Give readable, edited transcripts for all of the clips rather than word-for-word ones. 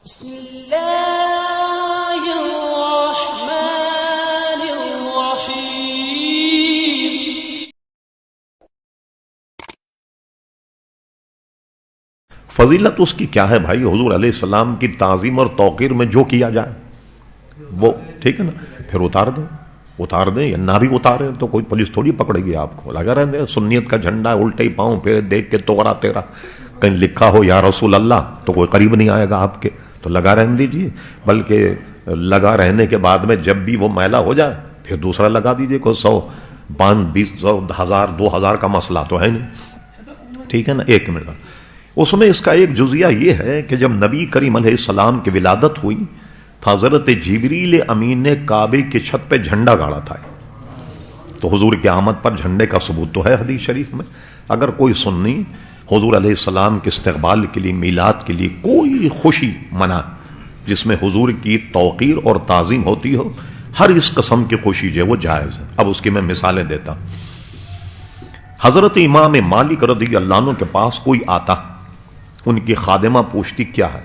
بسم اللہ الرحمن الرحیم۔ فضیلت اس کی کیا ہے بھائی؟ حضور علیہ السلام کی تعظیم اور توقیر میں جو کیا جائے وہ ٹھیک ہے نا، پھر اتار دیں یا نہ بھی اتارے تو کوئی پولیس تھوڑی پکڑے گی آپ کو۔ لگا رہنے دیں، سنیت کا جھنڈا الٹے ہی پاؤں پھر دیکھ کے توڑا تیرا کہیں لکھا ہو یا رسول اللہ تو کوئی قریب نہیں آئے گا آپ کے، تو لگا رہنے دیجیے۔ بلکہ لگا رہنے کے بعد میں جب بھی وہ میلا ہو جائے پھر دوسرا لگا دیجیے۔ کوئی 100 500 100 1000 2000 کا مسئلہ تو ہے نہیں، ٹھیک ہے نا۔ ایک منٹ، اس میں اس کا ایک جزیہ یہ ہے کہ جب نبی کریم علیہ السلام کی ولادت ہوئی تھا، حضرت جبریل امین نے کعبے کی چھت پہ جھنڈا گاڑا تھا، تو حضور کی آمد پر جھنڈے کا ثبوت تو ہے حدیث شریف میں۔ اگر کوئی سنی حضور علیہ السلام کے استقبال کے لیے، میلاد کے لیے کوئی خوشی منا جس میں حضور کی توقیر اور تعظیم ہوتی ہو، ہر اس قسم کی خوشی جو ہے وہ جائز ہے۔ اب اس کی میں مثالیں دیتا ہوں۔ حضرت امام مالک رضی اللہ عنہ کے پاس کوئی آتا، ان کی خادمہ پوچھتی کیا ہے،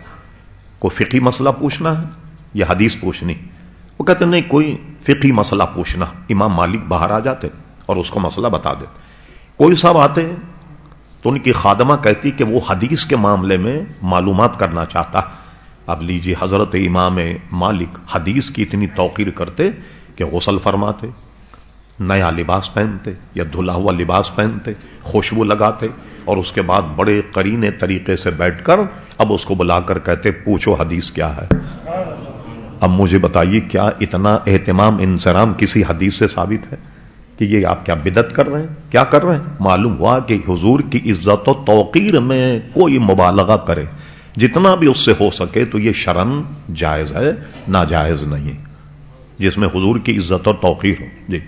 کوئی فقہی مسئلہ پوچھنا ہے یا حدیث پوچھنی؟ وہ کہتے نہیں کوئی فقہی مسئلہ پوچھنا۔ امام مالک باہر آ جاتے اور اس کو مسئلہ بتا دیتے۔ کوئی صاحب آتے تو ان کی خادمہ کہتی کہ وہ حدیث کے معاملے میں معلومات کرنا چاہتا۔ اب لیجیے، حضرت امام مالک حدیث کی اتنی توقیر کرتے کہ غسل فرماتے، نیا لباس پہنتے یا دھلا ہوا لباس پہنتے، خوشبو لگاتے، اور اس کے بعد بڑے قرینے طریقے سے بیٹھ کر اب اس کو بلا کر کہتے پوچھو حدیث کیا ہے۔ اب مجھے بتائیے، کیا اتنا اہتمام انصرام کسی حدیث سے ثابت ہے کہ یہ آپ کیا بدعت کر رہے ہیں؟ کیا کر رہے ہیں؟ معلوم ہوا کہ حضور کی عزت و توقیر میں کوئی مبالغہ کرے جتنا بھی اس سے ہو سکے تو یہ شرعاً جائز ہے، ناجائز نہیں، جس میں حضور کی عزت اور توقیر ہو۔ جی